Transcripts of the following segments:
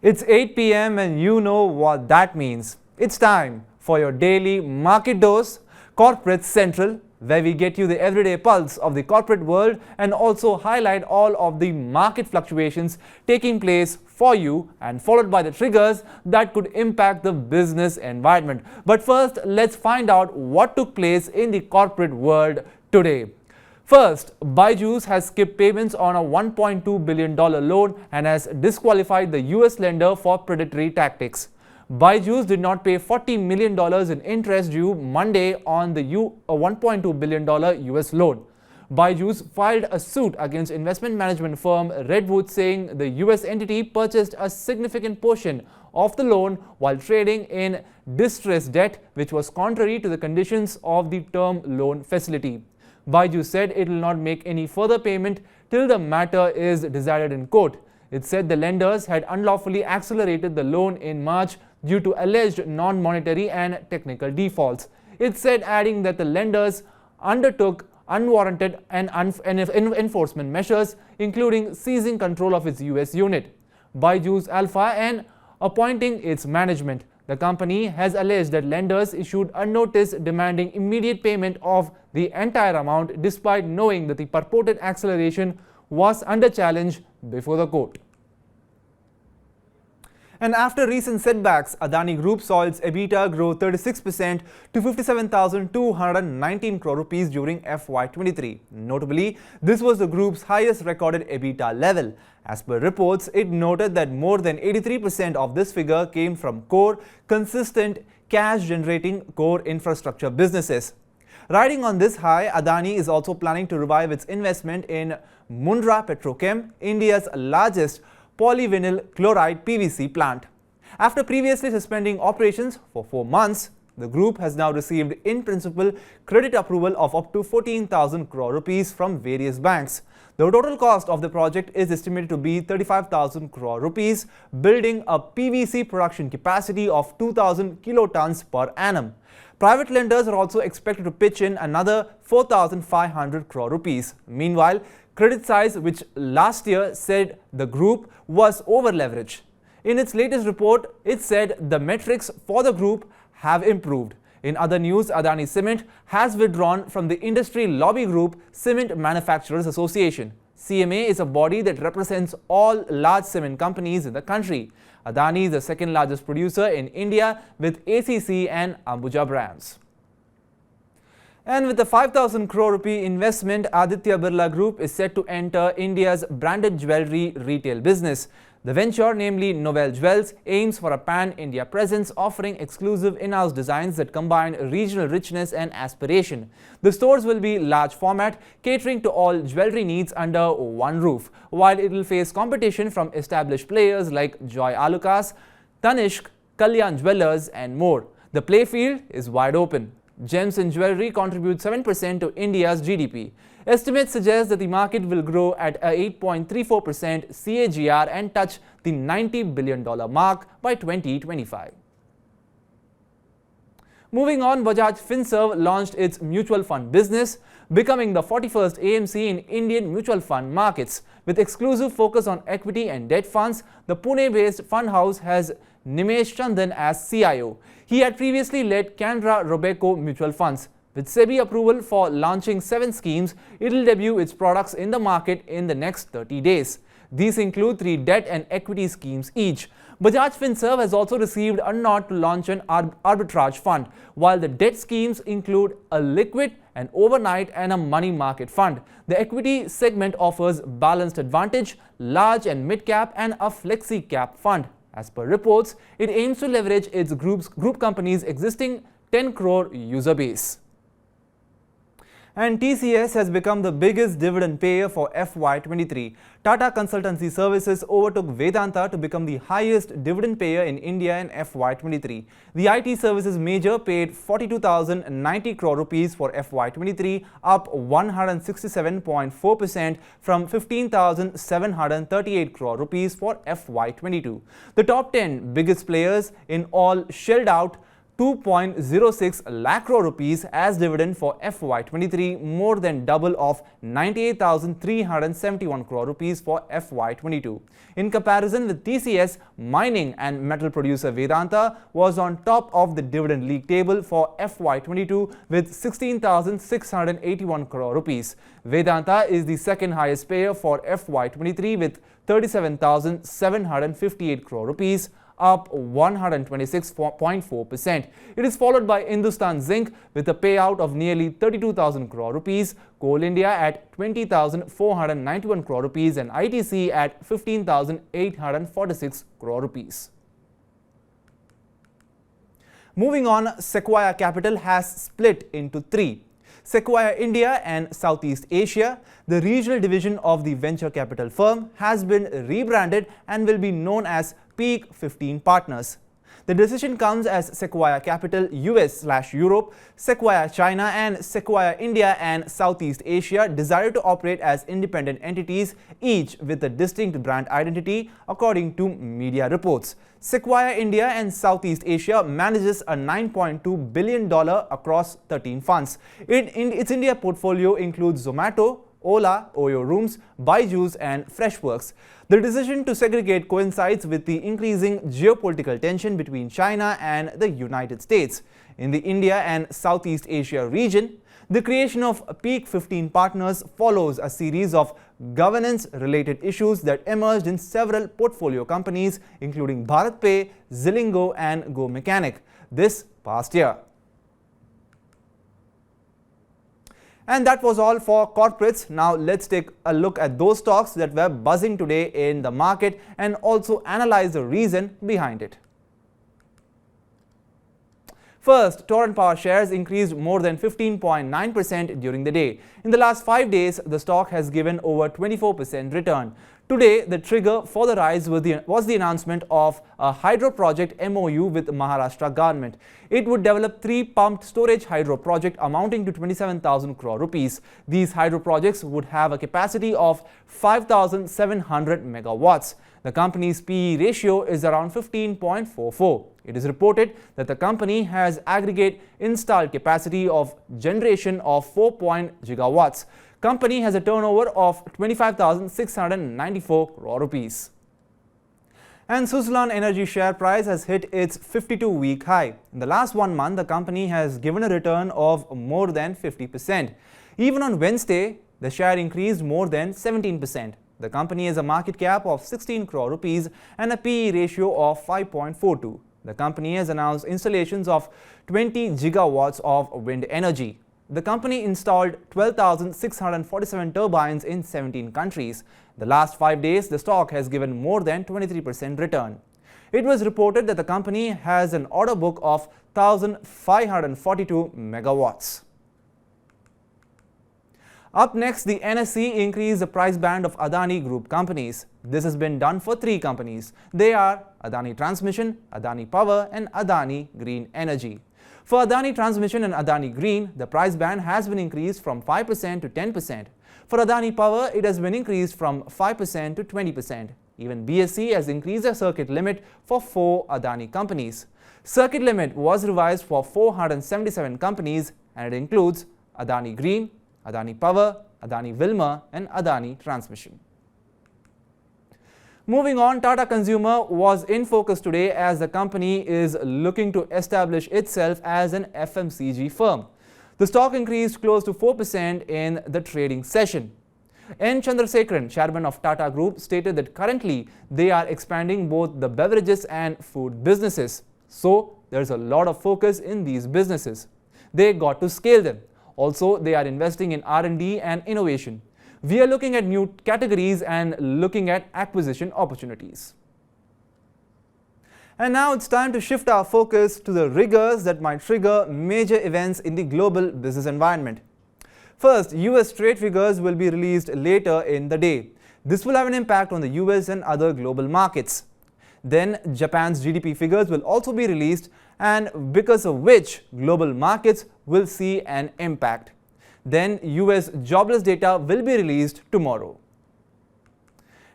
It's 8 p.m. and you know what that means. It's time for your daily market dose, Corporate Central, where we get you the everyday pulse of the corporate world and also highlight all of the market fluctuations taking place for you and followed by the triggers that could impact the business environment. But first, let's find out what took place in the corporate world today. First, Byjus has skipped payments on a $1.2 billion loan and has disqualified the US lender for predatory tactics. Byjus did not pay $40 million in interest due Monday on the $1.2 billion US loan. Byjus filed a suit against investment management firm Redwood, saying the US entity purchased a significant portion of the loan while trading in distressed debt, which was contrary to the conditions of the term loan facility. Byju said it will not make any further payment till the matter is decided in court. It said the lenders had unlawfully accelerated the loan in March due to alleged non-monetary and technical defaults. It said, adding that the lenders undertook unwarranted and enforcement measures, including seizing control of its US unit, Byju's Alpha, and appointing its management. The company has alleged that lenders issued a notice demanding immediate payment of the entire amount despite knowing that the purported acceleration was under challenge before the court. And after recent setbacks, Adani Group saw its EBITDA grow 36% to 57,219 crore rupees during FY23. Notably, this was the group's highest recorded EBITDA level. As per reports, it noted that more than 83% of this figure came from core, consistent, cash-generating core infrastructure businesses. Riding on this high, Adani is also planning to revive its investment in Mundra Petrochem, India's largest polyvinyl chloride PVC plant. After previously suspending operations for 4 months, the group has now received in-principle credit approval of up to 14,000 crore rupees from various banks. The total cost of the project is estimated to be 35,000 crore rupees, building a PVC production capacity of 2,000 kilotons per annum. Private lenders are also expected to pitch in another 4,500 crore rupees. Meanwhile, Credit Suisse, which last year said the group was over-leveraged. In its latest report, it said the metrics for the group have improved. In other news, Adani Cement has withdrawn from the industry lobby group Cement Manufacturers Association. CMA is a body that represents all large cement companies in the country. Adani is the second largest producer in India with ACC and Ambuja brands. And with the 5,000 crore rupee investment, Aditya Birla Group is set to enter India's branded jewellery retail business. The venture, namely Novel Jewels, aims for a pan-India presence, offering exclusive in-house designs that combine regional richness and aspiration. The stores will be large format, catering to all jewellery needs under one roof, while it will face competition from established players like Joy Alucas, Tanishq, Kalyan Jewellers and more. The playfield is wide open. Gems and jewellery contribute 7% to India's GDP. Estimates suggest that the market will grow at a 8.34% CAGR and touch the $90 billion mark by 2025. Moving on, Bajaj Finserv launched its mutual fund business, becoming the 41st AMC in Indian mutual fund markets. With exclusive focus on equity and debt funds, the Pune-based fund house has Nimesh Chandan as CIO. He had previously led Canara Robeco Mutual Funds. With SEBI approval for launching 7 schemes, it will debut its products in the market in the next 30 days. These include 3 debt and equity schemes each. Bajaj Finserv has also received a nod to launch an arbitrage fund, while the debt schemes include a liquid, an overnight and a money market fund. The equity segment offers balanced advantage, large and mid-cap and a flexi-cap fund. As per reports, it aims to leverage its group company's existing 10 crore user base. And TCS has become the biggest dividend payer for FY23. Tata Consultancy Services overtook Vedanta to become the highest dividend payer in India in FY23. The IT services major paid 42,090 crore rupees for FY23, up 167.4% from 15,738 crore rupees for FY22. The top 10 biggest players in all shelled out 2.06 lakh crore rupees as dividend for FY23, more than double of 98,371 crore rupees for FY22. In comparison with TCS, mining and metal producer Vedanta was on top of the dividend league table for FY22 with 16,681 crore rupees. Vedanta is the second highest payer for FY23 with 37,758 crore rupees, up 126.4%. It is followed by Hindustan Zinc with a payout of nearly 32,000 crore rupees, Coal India at 20,491 crore rupees and ITC at 15,846 crore rupees. Moving on, Sequoia Capital has split into three. Sequoia India and Southeast Asia, the regional division of the venture capital firm, has been rebranded and will be known as Peak 15 Partners. The decision comes as Sequoia Capital US/Europe, Sequoia China and Sequoia India and Southeast Asia desire to operate as independent entities, each with a distinct brand identity, according to media reports. Sequoia India and Southeast Asia manages a $9.2 billion across 13 funds. Its India portfolio includes Zomato, Ola, Oyo Rooms, Byjus and Freshworks. The decision to segregate coincides with the increasing geopolitical tension between China and the United States. In the India and Southeast Asia region, the creation of Peak 15 Partners follows a series of governance-related issues that emerged in several portfolio companies, including BharatPe, Zilingo and Go Mechanic this past year. And that was all for corporates. Now let's take a look at those stocks that were buzzing today in the market and also analyze the reason behind it. First, Torrent Power shares increased more than 15.9% during the day. In the last 5 days, the stock has given over 24% return. Today, the trigger for the rise was the announcement of a hydro project MOU with the Maharashtra government. It would develop 3 pumped storage hydro projects amounting to 27,000 crore rupees. These hydro projects would have a capacity of 5,700 megawatts. The company's PE ratio is around 15.44. It is reported that the company has aggregate installed capacity of generation of 4 gigawatts. Company has a turnover of 25,694 crore rupees. And Suzlon Energy share price has hit its 52-week high. In the last 1 month, the company has given a return of more than 50%. Even on Wednesday, the share increased more than 17%. The company has a market cap of 16 crore rupees and a PE ratio of 5.42. The company has announced installations of 20 gigawatts of wind energy. The company installed 12,647 turbines in 17 countries. The last 5 days, the stock has given more than 23% return. It was reported that the company has an order book of 1,542 megawatts. Up next, the NSE increased the price band of Adani Group companies. This has been done for 3 companies. They are Adani Transmission, Adani Power and Adani Green Energy. For Adani Transmission and Adani Green, the price band has been increased from 5% to 10%. For Adani Power, it has been increased from 5% to 20%. Even BSE has increased the circuit limit for 4 Adani companies. Circuit limit was revised for 477 companies and it includes Adani Green, Adani Power, Adani Wilmar and Adani Transmission. Moving on, Tata Consumer was in focus today as the company is looking to establish itself as an FMCG firm. The stock increased close to 4% in the trading session. N. Chandrasekaran, chairman of Tata Group, stated that currently they are expanding both the beverages and food businesses. So, there's a lot of focus in these businesses. They got to scale them. Also, they are investing in R&D and innovation. We are looking at new categories and looking at acquisition opportunities. And now it's time to shift our focus to the triggers that might trigger major events in the global business environment. First, US trade figures will be released later in the day. This will have an impact on the US and other global markets. Then Japan's GDP figures will also be released, and because of which global markets will see an impact. Then US jobless data will be released tomorrow.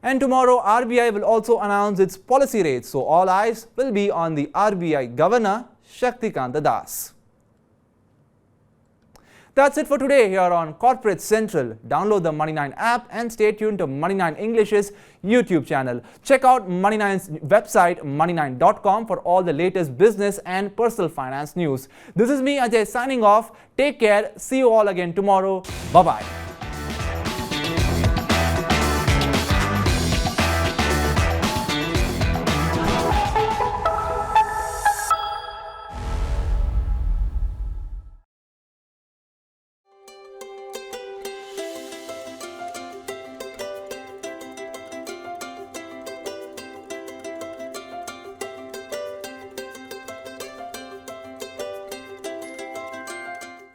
And tomorrow RBI will also announce its policy rates, so all eyes will be on the RBI governor Shaktikanta Das. That's it for today here on Corporate Central. Download the Money9 app and stay tuned to Money9 English's YouTube channel. Check out Money9's website money9.com for all the latest business and personal finance news. This is me, Ajay, signing off. Take care. See you all again tomorrow. Bye-bye.